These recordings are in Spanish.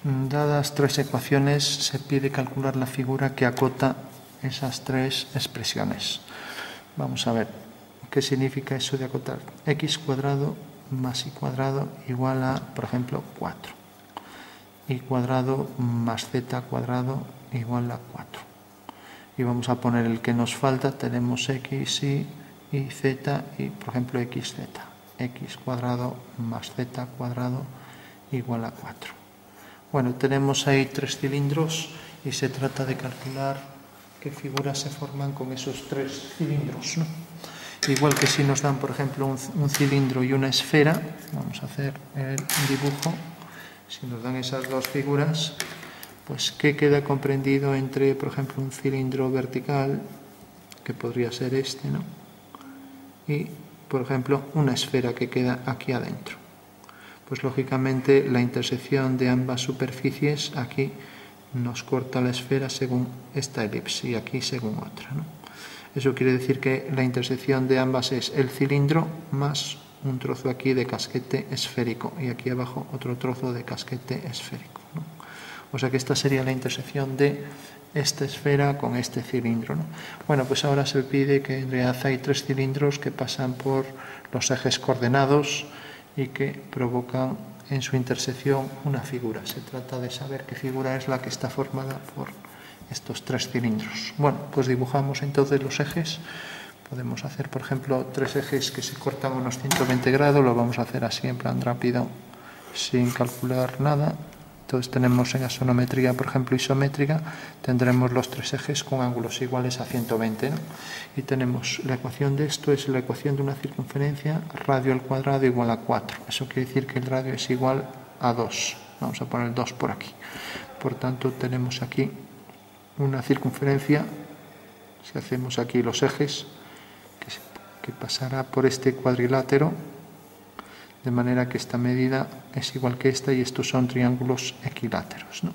Dadas tres ecuaciones, se pide calcular la figura que acota esas tres expresiones. Vamos a ver qué significa eso de acotar. X cuadrado más y cuadrado igual a, por ejemplo, 4. Y cuadrado más z cuadrado igual a 4. Y vamos a poner el que nos falta. Tenemos x y z y, por ejemplo, xz. X cuadrado más z cuadrado igual a 4. Bueno, tenemos ahí tres cilindros y se trata de calcular qué figuras se forman con esos tres cilindros, ¿no? Igual que si nos dan, por ejemplo, un cilindro y una esfera, vamos a hacer el dibujo. Si nos dan esas dos figuras, pues ¿qué queda comprendido entre, por ejemplo, un cilindro vertical, que podría ser este, ¿no? Y, por ejemplo, una esfera que queda aquí adentro? Pues lógicamente la intersección de ambas superficies aquí nos corta la esfera según esta elipse y aquí según otra, ¿no? Eso quiere decir que la intersección de ambas es el cilindro más un trozo aquí de casquete esférico y aquí abajo otro trozo de casquete esférico, ¿no? O sea que esta sería la intersección de esta esfera con este cilindro, ¿no? Bueno, pues ahora se pide que en realidad hay tres cilindros que pasan por los ejes coordenados y que provocan en su intersección una figura. Se trata de saber qué figura es la que está formada por estos tres cilindros. Bueno, pues dibujamos entonces los ejes. Podemos hacer, por ejemplo, tres ejes que se cortan a unos 120 grados. Lo vamos a hacer así en plan rápido, sin calcular nada. Entonces tenemos en axonometría, por ejemplo, isométrica, tendremos los tres ejes con ángulos iguales a 120, ¿no? Y tenemos la ecuación de esto, es la ecuación de una circunferencia, radio al cuadrado igual a 4. Eso quiere decir que el radio es igual a 2. Vamos a poner 2 por aquí. Por tanto, tenemos aquí una circunferencia, si hacemos aquí los ejes, que pasará por este cuadrilátero, de manera que esta medida es igual que esta y estos son triángulos equiláteros, ¿no?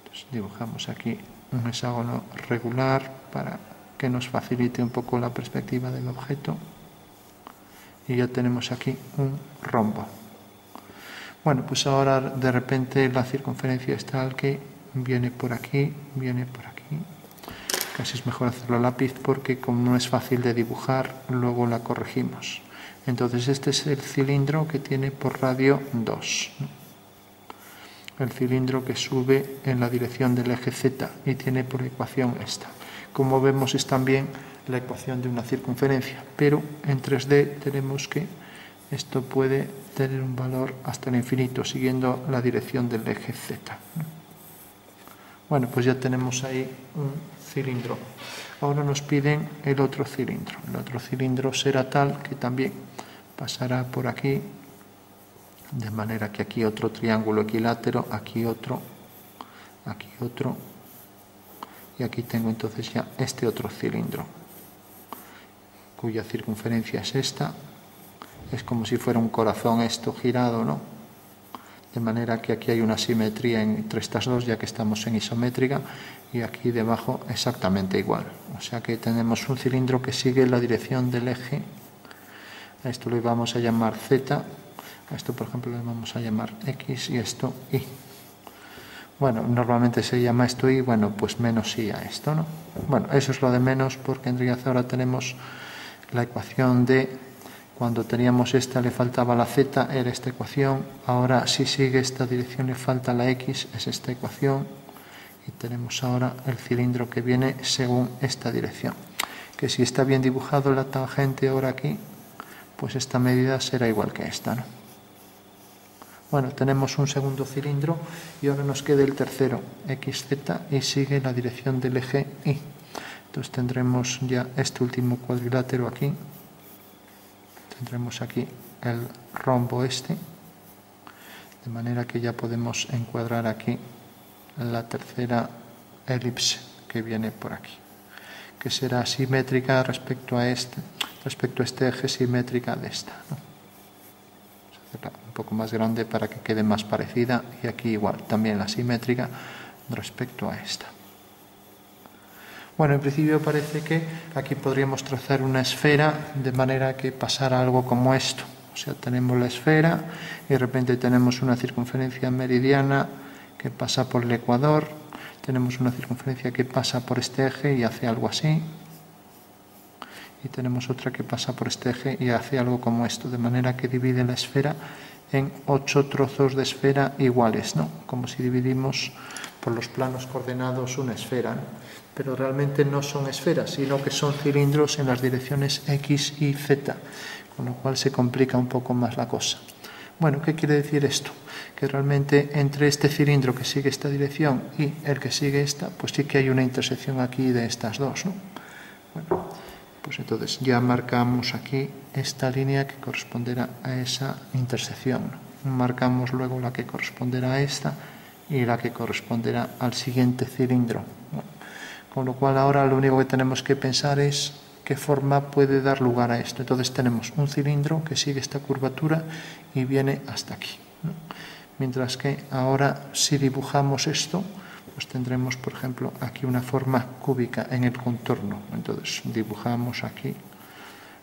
Entonces dibujamos aquí un hexágono regular para que nos facilite un poco la perspectiva del objeto y ya tenemos aquí un rombo. Bueno, pues ahora de repente la circunferencia es tal que viene por aquí, viene por aquí. Casi es mejor hacerlo a lápiz porque como no es fácil de dibujar, luego la corregimos. Entonces este es el cilindro que tiene por radio 2, ¿no? El cilindro que sube en la dirección del eje Z y tiene por ecuación esta. Como vemos es también la ecuación de una circunferencia, pero en 3D tenemos que esto puede tener un valor hasta el infinito siguiendo la dirección del eje Z, ¿no? Bueno, pues ya tenemos ahí un cilindro. Ahora nos piden el otro cilindro. El otro cilindro será tal que también pasará por aquí, de manera que aquí otro triángulo equilátero, aquí otro, y aquí tengo entonces ya este otro cilindro, cuya circunferencia es esta. Es como si fuera un corazón esto girado, ¿no? De manera que aquí hay una simetría entre estas dos, ya que estamos en isométrica, y aquí debajo exactamente igual. O sea que tenemos un cilindro que sigue la dirección del eje. A esto le vamos a llamar Z, a esto por ejemplo le vamos a llamar X y esto Y. Bueno, normalmente se llama esto Y, bueno, pues menos Y a esto, ¿no? Bueno, eso es lo de menos porque en realidad ahora tenemos la ecuación de, cuando teníamos esta le faltaba la Z, era esta ecuación, ahora si sigue esta dirección le falta la X, es esta ecuación, y tenemos ahora el cilindro que viene según esta dirección. Que si está bien dibujado la tangente ahora aquí, pues esta medida será igual que esta, ¿no? Bueno, tenemos un segundo cilindro y ahora nos queda el tercero, XZ, y sigue la dirección del eje Y. Entonces tendremos ya este último cuadrilátero aquí. Tendremos aquí el rombo este, de manera que ya podemos encuadrar aquí la tercera elipse que viene por aquí, que será simétrica respecto a este eje, simétrica de esta, ¿no? Vamos a hacerla un poco más grande para que quede más parecida y aquí igual, también la simétrica respecto a esta. Bueno, en principio parece que aquí podríamos trazar una esfera de manera que pasara algo como esto. O O sea, tenemos la esfera y de repente tenemos una circunferencia meridiana que pasa por el ecuador, tenemos una circunferencia que pasa por este eje y hace algo así, y tenemos otra que pasa por este eje y hace algo como esto, de manera que divide la esfera en 8 trozos de esfera iguales, ¿no? Como si dividimos por los planos coordenados una esfera, ¿no? Pero realmente no son esferas, sino que son cilindros en las direcciones X y Z, con lo cual se complica un poco más la cosa. Bueno, ¿qué quiere decir esto? Que realmente entre este cilindro que sigue esta dirección y el que sigue esta, pues sí que hay una intersección aquí de estas dos, ¿no? Bueno, pues entonces ya marcamos aquí esta línea que corresponderá a esa intersección, ¿no? Marcamos luego la que corresponderá a esta y la que corresponderá al siguiente cilindro, ¿no? Con lo cual ahora lo único que tenemos que pensar es qué forma puede dar lugar a esto. Entonces tenemos un cilindro que sigue esta curvatura y viene hasta aquí, ¿no? Mientras que ahora si dibujamos esto, pues tendremos, por ejemplo, aquí una forma cúbica en el contorno. Entonces dibujamos aquí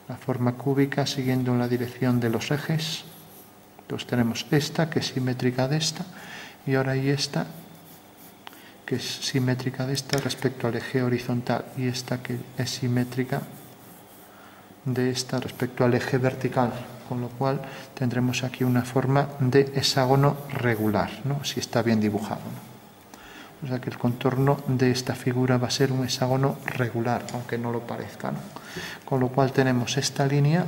la forma cúbica siguiendo la dirección de los ejes. Entonces tenemos esta que es simétrica de esta y ahora hay esta que es simétrica de esta respecto al eje horizontal y esta que es simétrica de esta respecto al eje vertical, con lo cual tendremos aquí una forma de hexágono regular, ¿no? Si está bien dibujado, ¿no? O sea que el contorno de esta figura va a ser un hexágono regular, aunque no lo parezca, ¿no? Con lo cual tenemos esta línea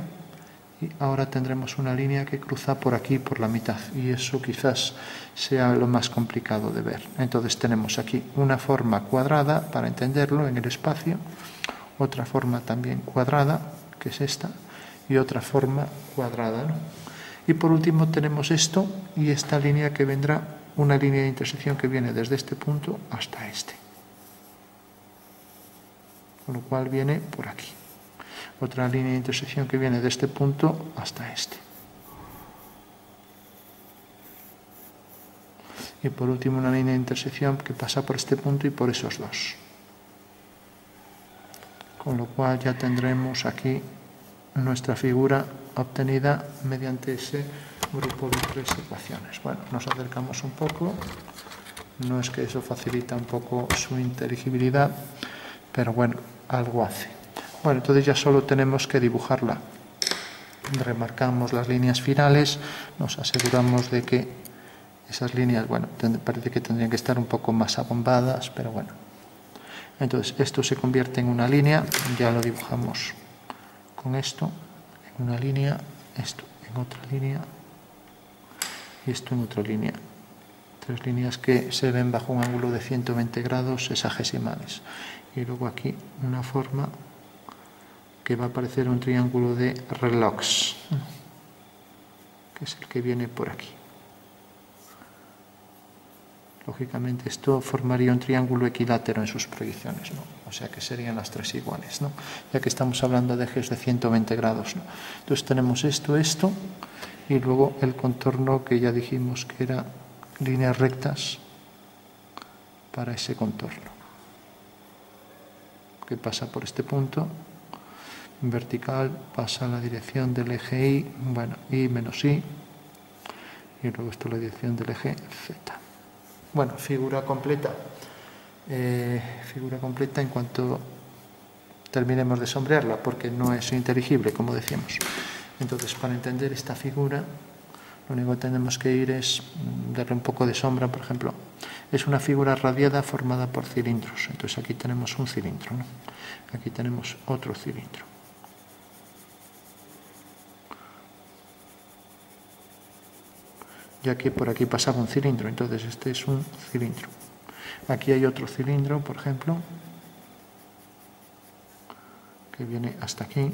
y ahora tendremos una línea que cruza por aquí, por la mitad, y eso quizás sea lo más complicado de ver. Entonces tenemos aquí una forma cuadrada, para entenderlo, en el espacio, otra forma también cuadrada, que es esta, y otra forma cuadrada, ¿no? Y por último tenemos esto y esta línea que vendrá, una línea de intersección que viene desde este punto hasta este, con lo cual viene por aquí. Otra línea de intersección que viene de este punto hasta este. Y por último una línea de intersección que pasa por este punto y por esos dos. Con lo cual ya tendremos aquí nuestra figura obtenida mediante ese grupo de 3 ecuaciones. Bueno, nos acercamos un poco. No es que eso facilita un poco su inteligibilidad, pero bueno, algo hace. Bueno, entonces ya solo tenemos que dibujarla. Remarcamos las líneas finales, nos aseguramos de que esas líneas, bueno, parece que tendrían que estar un poco más abombadas, pero bueno. Entonces esto se convierte en una línea, ya lo dibujamos con esto, en una línea, esto en otra línea y esto en otra línea. 3 líneas que se ven bajo un ángulo de 120 grados sexagesimales. Y luego aquí una forma que va a parecer un triángulo de Relox, que es el que viene por aquí. Lógicamente esto formaría un triángulo equilátero en sus proyecciones, ¿no? O sea que serían las 3 iguales, ¿no? Ya que estamos hablando de ejes de 120 grados, ¿no? Entonces tenemos esto y luego el contorno que ya dijimos que era líneas rectas para ese contorno, que pasa por este punto vertical, pasa a la dirección del eje Y, bueno, Y menos Y, y luego esto es la dirección del eje Z. Bueno, figura completa en cuanto terminemos de sombrearla, porque no es inteligible, como decíamos. Entonces, para entender esta figura, lo único que tenemos que ir es darle un poco de sombra. Por ejemplo, es una figura radiada formada por cilindros. Entonces aquí tenemos un cilindro, ¿no? Aquí tenemos otro cilindro. Ya que por aquí pasaba un cilindro, entonces este es un cilindro. Aquí hay otro cilindro, por ejemplo, que viene hasta aquí.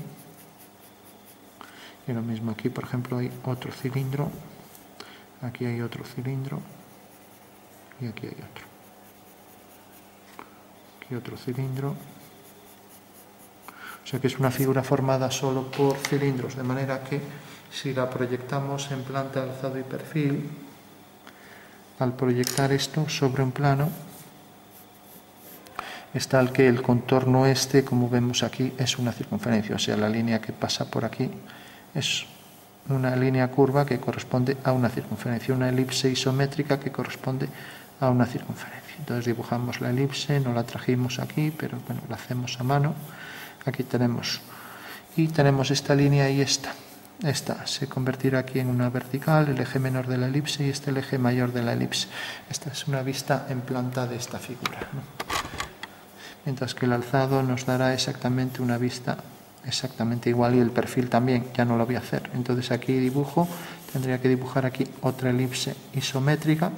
Y lo mismo aquí, por ejemplo, hay otro cilindro. Aquí hay otro cilindro. Y aquí hay otro. Aquí otro cilindro. O sea que es una figura formada solo por cilindros, de manera que si la proyectamos en planta, alzado y perfil, al proyectar esto sobre un plano, es tal que el contorno este, como vemos aquí, es una circunferencia. O sea, la línea que pasa por aquí es una línea curva que corresponde a una circunferencia, una elipse isométrica que corresponde a una circunferencia. Entonces dibujamos la elipse, no la trajimos aquí, pero bueno, la hacemos a mano. Aquí tenemos, y tenemos esta línea y esta. Esta se convertirá aquí en una vertical, el eje menor de la elipse, y este el eje mayor de la elipse. Esta es una vista en planta de esta figura, ¿no? Mientras que el alzado nos dará exactamente una vista exactamente igual, y el perfil también, ya no lo voy a hacer. Entonces aquí dibujo, tendría que dibujar aquí otra elipse isométrica,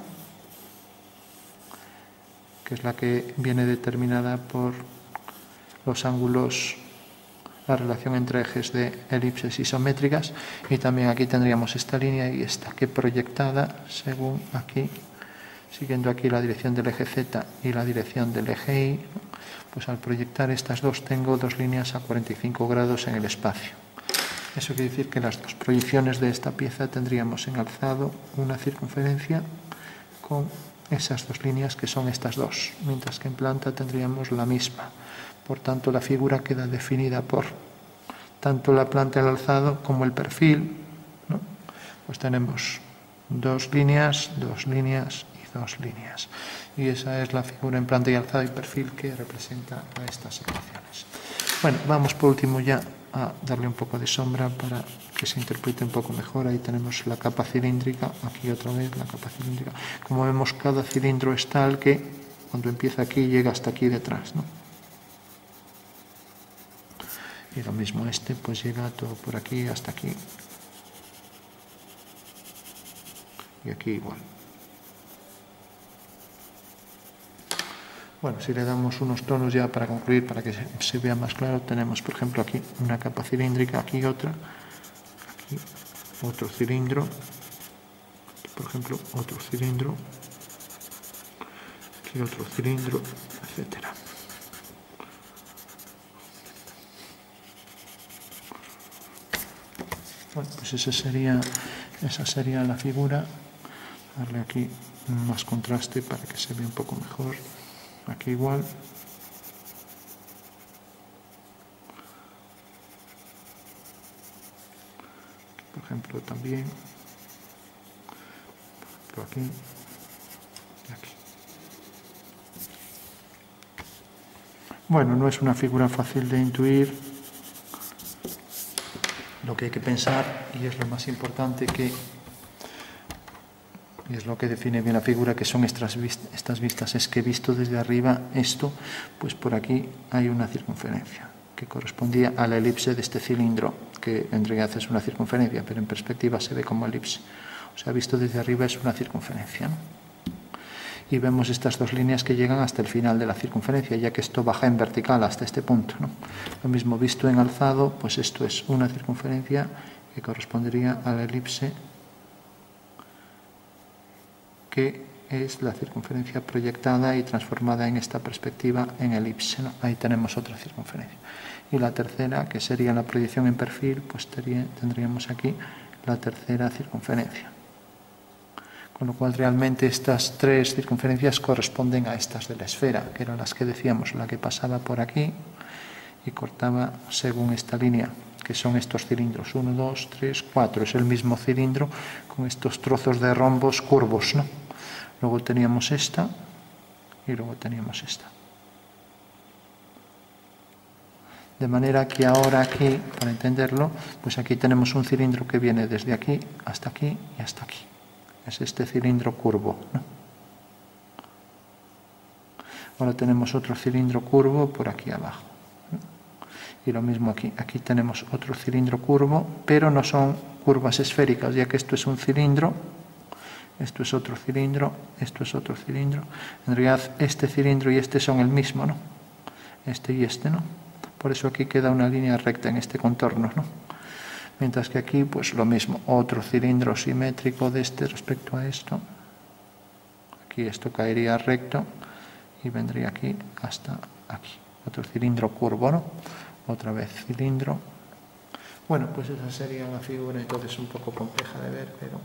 que es la que viene determinada por los ángulos, la relación entre ejes de elipses isométricas, y también aquí tendríamos esta línea y esta, que proyectada según aquí, siguiendo aquí la dirección del eje Z y la dirección del eje Y, pues al proyectar estas dos tengo dos líneas a 45 grados en el espacio. Eso quiere decir que las dos proyecciones de esta pieza tendríamos en alzado una circunferencia con esas dos líneas que son estas dos, mientras que en planta tendríamos la misma. Por tanto, la figura queda definida por tanto la planta del alzado como el perfil, ¿no? Pues tenemos dos líneas y dos líneas. Y esa es la figura en planta y alzado y perfil que representa a estas ecuaciones. Bueno, vamos por último ya a darle un poco de sombra para que se interprete un poco mejor. Ahí tenemos la capa cilíndrica, aquí otra vez la capa cilíndrica. Como vemos, cada cilindro es tal que cuando empieza aquí llega hasta aquí detrás, ¿no? Y lo mismo este, pues llega todo por aquí hasta aquí. Y aquí igual. Bueno, si le damos unos tonos ya para concluir, para que se vea más claro, tenemos por ejemplo aquí una capa cilíndrica, aquí otra, aquí otro cilindro, aquí por ejemplo otro cilindro, aquí otro cilindro, etcétera. Bueno, pues esa sería la figura. Darle aquí más contraste para que se vea un poco mejor. Aquí igual. Aquí, por ejemplo, también. Por aquí y aquí. Bueno, no es una figura fácil de intuir. Lo que hay que pensar, y es lo más importante, y es lo que define bien la figura, que son estas vistas, es que visto desde arriba esto, pues por aquí hay una circunferencia que correspondía a la elipse de este cilindro, que en realidad es una circunferencia, pero en perspectiva se ve como elipse. O sea, visto desde arriba es una circunferencia, ¿no? Y vemos estas dos líneas que llegan hasta el final de la circunferencia, ya que esto baja en vertical hasta este punto, ¿no? Lo mismo visto en alzado, pues esto es una circunferencia que correspondería a la elipse, que es la circunferencia proyectada y transformada en esta perspectiva en elipse, ¿no? Ahí tenemos otra circunferencia. Y la tercera, que sería la proyección en perfil, pues tendríamos aquí la tercera circunferencia. Con lo cual realmente estas tres circunferencias corresponden a estas de la esfera, que eran las que decíamos, la que pasaba por aquí y cortaba según esta línea, que son estos cilindros, 1, 2, 3, 4, es el mismo cilindro con estos trozos de rombos curvos, ¿no? Luego teníamos esta y luego teníamos esta. De manera que ahora aquí, para entenderlo, pues aquí tenemos un cilindro que viene desde aquí hasta aquí y hasta aquí. Es este cilindro curvo, ¿no? Ahora tenemos otro cilindro curvo por aquí abajo, ¿no? Y lo mismo aquí. Aquí tenemos otro cilindro curvo, pero no son curvas esféricas, ya que esto es un cilindro, esto es otro cilindro, esto es otro cilindro. En realidad este cilindro y este son el mismo, ¿no? Este y este, ¿no? Por eso aquí queda una línea recta en este contorno, ¿no? Mientras que aquí, pues lo mismo, otro cilindro simétrico de este respecto a esto. Aquí esto caería recto y vendría aquí hasta aquí. Otro cilindro curvo, ¿no? Otra vez cilindro. Bueno, pues esa sería la figura, entonces un poco compleja de ver, pero